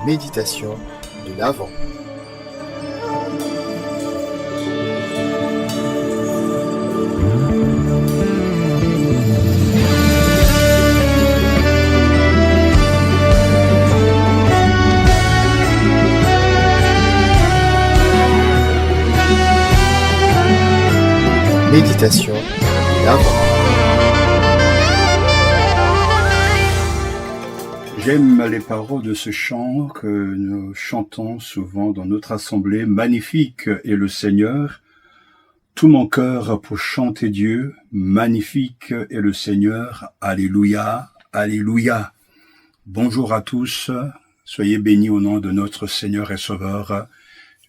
méditation de l'Avent. Méditation de l'Avent. J'aime les paroles de ce chant que nous chantons souvent dans notre assemblée. Magnifique est le Seigneur, tout mon cœur pour chanter Dieu. Magnifique est le Seigneur, alléluia, alléluia. Bonjour à tous, soyez bénis au nom de notre Seigneur et Sauveur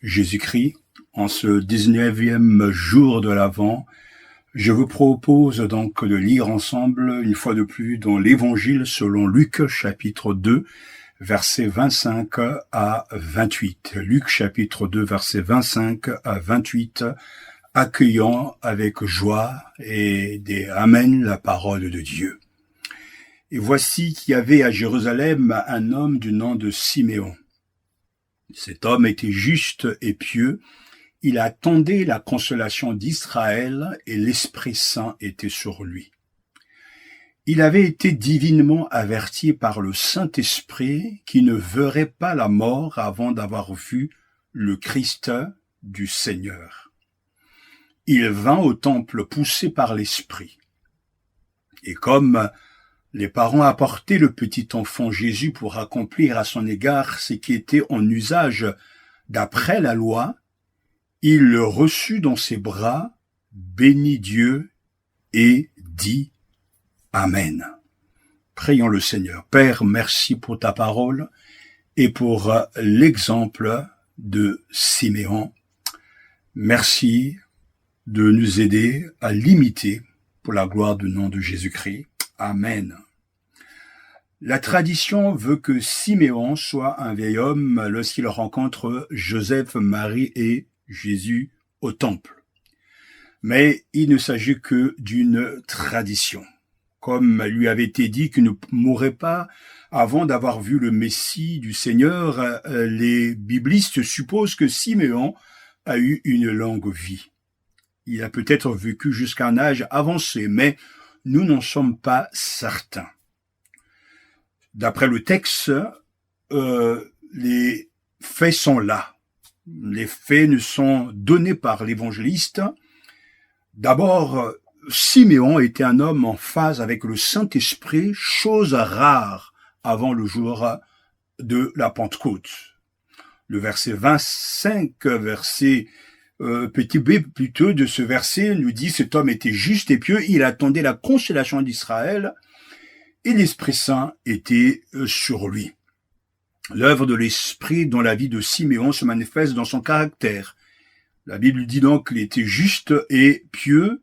Jésus-Christ. En ce 19e jour de l'Avent, je vous propose donc de lire ensemble, une fois de plus, dans l'Évangile selon Luc, chapitre 2, versets 25 à 28. Luc, chapitre 2, versets 25 à 28, accueillant avec joie et des Amen la parole de Dieu. Et voici qu'il y avait à Jérusalem un homme du nom de Siméon. Cet homme était juste et pieux. Il attendait la consolation d'Israël et l'Esprit Saint était sur lui. Il avait été divinement averti par le Saint-Esprit qu'il ne verrait pas la mort avant d'avoir vu le Christ du Seigneur. Il vint au temple poussé par l'Esprit. Et comme les parents apportaient le petit enfant Jésus pour accomplir à son égard ce qui était en usage d'après la loi, il le reçut dans ses bras, bénit Dieu et dit Amen. Prions le Seigneur. Père, merci pour ta parole et pour l'exemple de Siméon. Merci de nous aider à l'imiter pour la gloire du nom de Jésus-Christ. Amen. La tradition veut que Siméon soit un vieil homme lorsqu'il rencontre Joseph, Marie et Jésus au temple. Mais il ne s'agit que d'une tradition. Comme lui avait été dit qu'il ne mourrait pas avant d'avoir vu le Messie du Seigneur, les biblistes supposent que Siméon a eu une longue vie. Il a peut-être vécu jusqu'à un âge avancé, mais nous n'en sommes pas certains. D'après le texte, les faits sont là. Les faits nous sont donnés par l'évangéliste. D'abord, Siméon était un homme en phase avec le Saint-Esprit, chose rare avant le jour de la Pentecôte. Le verset 25, petit b plutôt de ce verset, nous dit « Cet homme était juste et pieux, il attendait la consolation d'Israël et l'Esprit Saint était sur lui. » L'œuvre de l'Esprit dans la vie de Siméon se manifeste dans son caractère. La Bible dit donc qu'il était juste et pieux.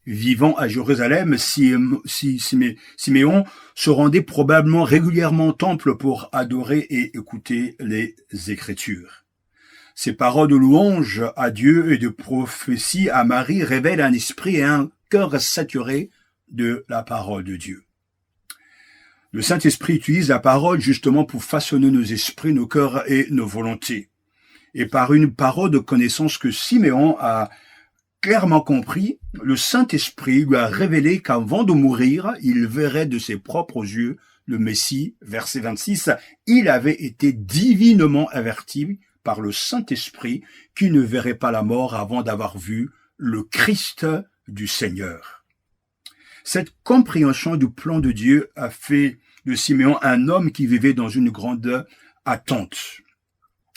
Vivant à Jérusalem, Siméon se rendait probablement régulièrement au temple pour adorer et écouter les Écritures. Ses paroles de louange à Dieu et de prophétie à Marie révèlent un esprit et un cœur saturés de la parole de Dieu. Le Saint-Esprit utilise la parole justement pour façonner nos esprits, nos cœurs et nos volontés. Et par une parole de connaissance que Siméon a clairement compris, le Saint-Esprit lui a révélé qu'avant de mourir, il verrait de ses propres yeux le Messie. Verset 26, il avait été divinement averti par le Saint-Esprit qu'il ne verrait pas la mort avant d'avoir vu le Christ du Seigneur. Cette compréhension du plan de Dieu a fait de Siméon un homme qui vivait dans une grande attente.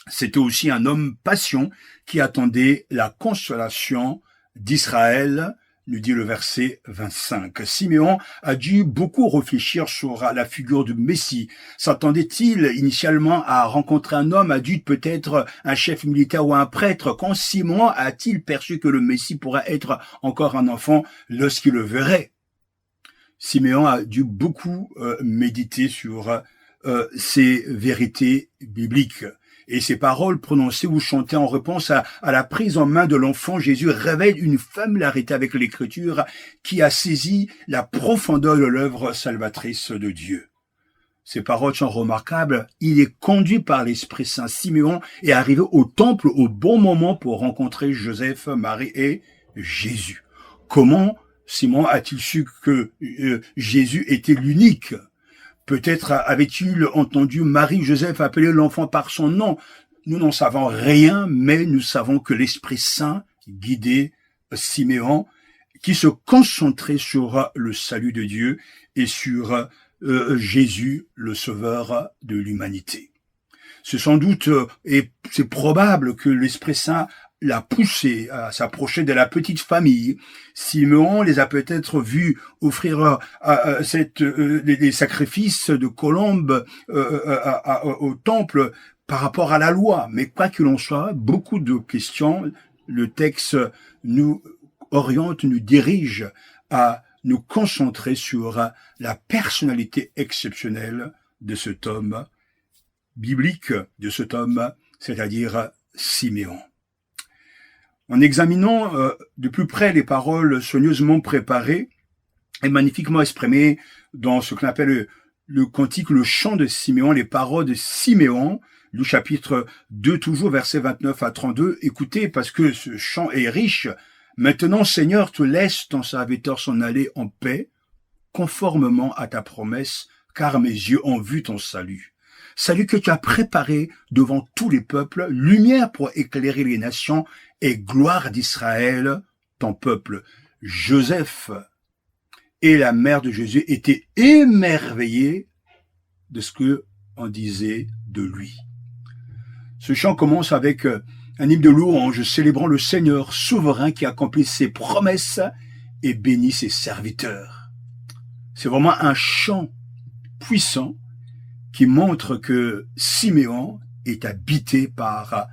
C'était aussi un homme patient qui attendait la consolation d'Israël, nous dit le verset 25. Siméon a dû beaucoup réfléchir sur la figure du Messie. S'attendait-il initialement à rencontrer un homme adulte, peut-être un chef militaire ou un prêtre? Quand Siméon a-t-il perçu que le Messie pourrait être encore un enfant lorsqu'il le verrait? Siméon a dû beaucoup méditer sur ces vérités bibliques. Et ces paroles prononcées ou chantées en réponse à la prise en main de l'enfant Jésus révèlent une familiarité avec l'Écriture qui a saisi la profondeur de l'œuvre salvatrice de Dieu. ces paroles sont remarquables. Il est conduit par l'Esprit Saint. Simeon est arrivé au temple au bon moment pour rencontrer Joseph, Marie et Jésus. Comment Simeon a-t-il su que Jésus était l'unique? Peut-être avait-il entendu Marie-Joseph appeler l'enfant par son nom. Nous n'en savons rien, mais nous savons que l'Esprit Saint guidait Simeon, qui se concentrait sur le salut de Dieu et sur Jésus, le sauveur de l'humanité. C'est sans doute et c'est probable que l'Esprit Saint l'a poussé à s'approcher de la petite famille. Simeon les a peut-être vus offrir des sacrifices de colombes au temple par rapport à la loi. Mais quoi qu'il en soit, beaucoup de questions, le texte nous oriente, nous dirige à nous concentrer sur la personnalité exceptionnelle de cet homme biblique, de cet homme, c'est-à-dire Simeon. En examinant de plus près les paroles soigneusement préparées et magnifiquement exprimées dans ce qu'on appelle le cantique, le chant de Simeon, les paroles de Simeon, le chapitre 2, toujours verset 29 à 32, écoutez, parce que ce chant est riche. Maintenant, Seigneur, tu laisses ton serviteur s'en aller en paix, conformément à ta promesse, car mes yeux ont vu ton salut. Salut que tu as préparé devant tous les peuples, lumière pour éclairer les nations et gloire d'Israël, ton peuple. Joseph et la mère de Jésus étaient émerveillés de ce que on disait de lui. Ce chant commence avec un hymne de louange célébrant le Seigneur souverain qui accomplit ses promesses et bénit ses serviteurs. C'est vraiment un chant puissant qui montre que Simeon est habité par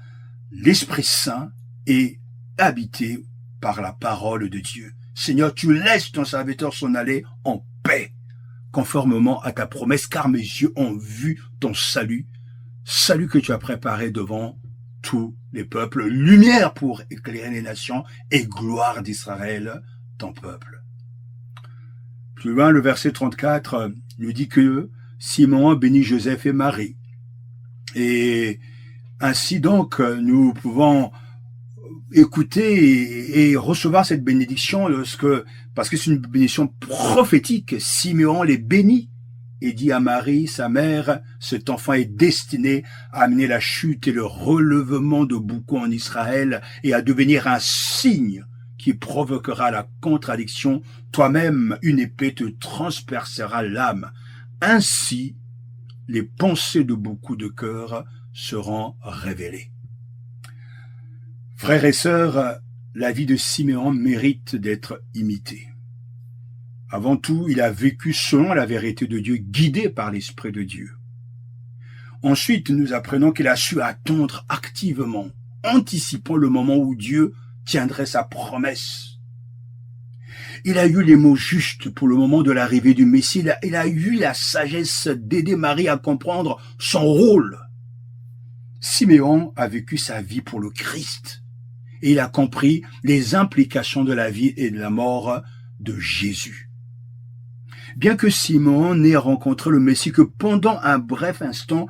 l'Esprit Saint et habité par la parole de Dieu. Seigneur, tu laisses ton serviteur s'en aller en paix, conformément à ta promesse, car mes yeux ont vu ton salut, salut que tu as préparé devant tous les peuples, lumière pour éclairer les nations et gloire d'Israël, ton peuple. Plus loin, le verset 34 nous dit que Simeon bénit Joseph et Marie. Et ainsi donc, nous pouvons écouter et recevoir cette bénédiction parce que c'est une bénédiction prophétique. Simeon les bénit et dit à Marie, sa mère, cet enfant est destiné à amener la chute et le relèvement de beaucoup en Israël et à devenir un signe qui provoquera la contradiction. Toi-même, une épée te transpercera l'âme. Ainsi, les pensées de beaucoup de cœurs seront révélées. Frères et sœurs, la vie de Simeon mérite d'être imitée. Avant tout, il a vécu selon la vérité de Dieu, guidé par l'Esprit de Dieu. Ensuite, nous apprenons qu'il a su attendre activement, anticipant le moment où Dieu tiendrait sa promesse. Il a eu les mots justes pour le moment de l'arrivée du Messie. Il a eu la sagesse d'aider Marie à comprendre son rôle. Simeon a vécu sa vie pour le Christ et il a compris les implications de la vie et de la mort de Jésus. Bien que Simeon n'ait rencontré le Messie que pendant un bref instant,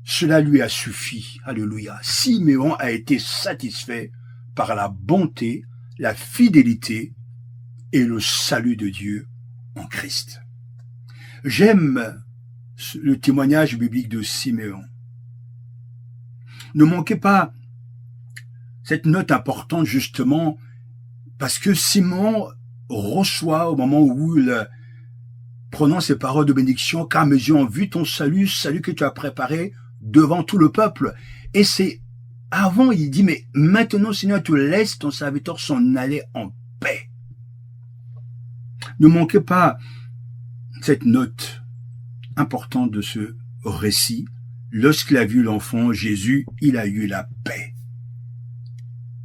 cela lui a suffi. Alléluia. Simeon a été satisfait par la bonté, la fidélité et le salut de Dieu en Christ. J'aime le témoignage biblique de Simeon. Ne manquez pas cette note importante justement parce que Simeon reçoit au moment où il prononce ces paroles de bénédiction, car mes yeux ont vu ton salut, salut que tu as préparé devant tout le peuple. Et c'est avant, il dit, mais maintenant Seigneur, tu laisses ton serviteur s'en aller en paix. Ne manquez pas cette note importante de ce récit. Lorsqu'il a vu l'enfant Jésus, il a eu la paix.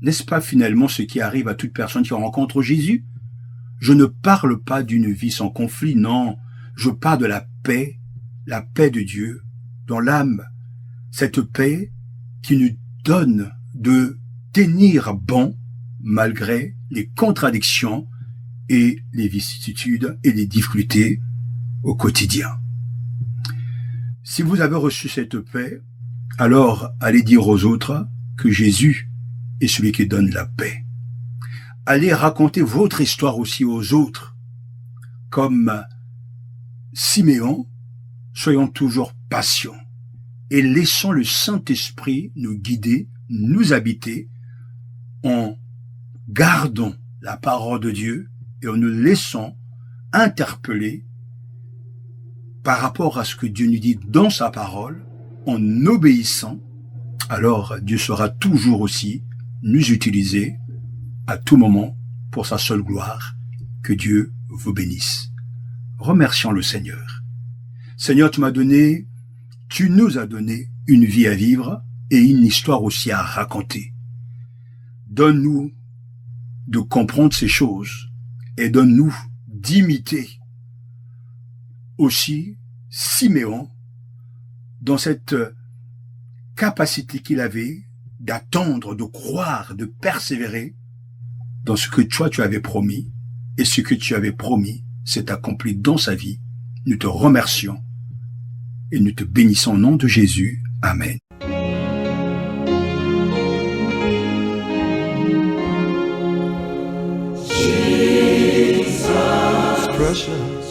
N'est-ce pas finalement ce qui arrive à toute personne qui rencontre Jésus? Je ne parle pas d'une vie sans conflit, non. Je parle de la paix de Dieu dans l'âme. Cette paix qui nous donne de tenir bon malgré les contradictions et les vicissitudes et les difficultés au quotidien. Si vous avez reçu cette paix, alors allez dire aux autres que Jésus est celui qui donne la paix. Allez raconter votre histoire aussi aux autres. Comme Siméon, soyons toujours patients et laissons le Saint-Esprit nous guider, nous habiter, en gardant la parole de Dieu et en nous laissant interpeller par rapport à ce que Dieu nous dit dans sa parole, en obéissant, alors Dieu sera toujours aussi nous utiliser à tout moment pour sa seule gloire. Que Dieu vous bénisse. Remercions le Seigneur. Seigneur, tu nous as donné une vie à vivre et une histoire aussi à raconter. Donne-nous de comprendre ces choses et donne-nous d'imiter aussi Siméon dans cette capacité qu'il avait d'attendre, de croire, de persévérer dans ce que toi tu avais promis, et ce que tu avais promis s'est accompli dans sa vie. Nous te remercions et nous te bénissons au nom de Jésus. Amen. Jesus, precious